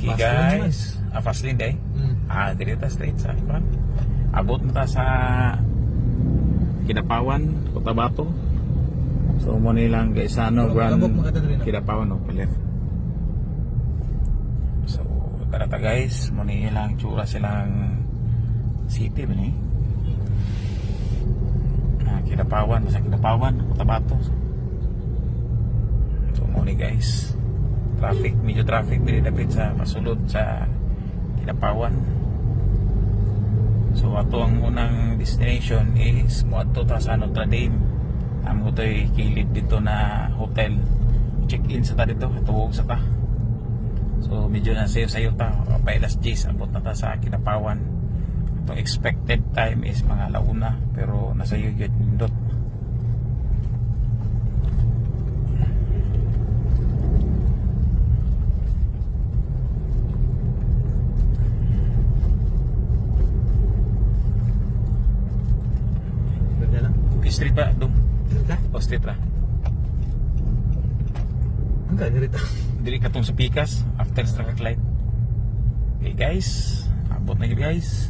Okay guys, fast lane day. Dito ta straight sa iba. Abot na ta sa Kidapawan, Cotabato. So mo nilang guys ano Grand Kidapawan no, left. So karata guys, mo nilang tsura silang city ba ni? Kidapawan, sa Kidapawan, Cotabato. So mo ni guys. Medyo traffic dili dapat sa masulod sa Kidapawan. So ato ang unang destination is moadto ta sa Notre Dame. Amo to'y kilid dito na hotel. Check-in sa ta dito, tuwog sa ta. So medyo na sayo ta, pa alas 10 abot na ta sa Kidapawan. Itong expected time is mga 1:00 pero nasa yun nindot. Street ba? Dong? O street ra? Enggak, dirita. Dili ka tong sa Pikas after traffic light. Okay guys, abot na yun guys.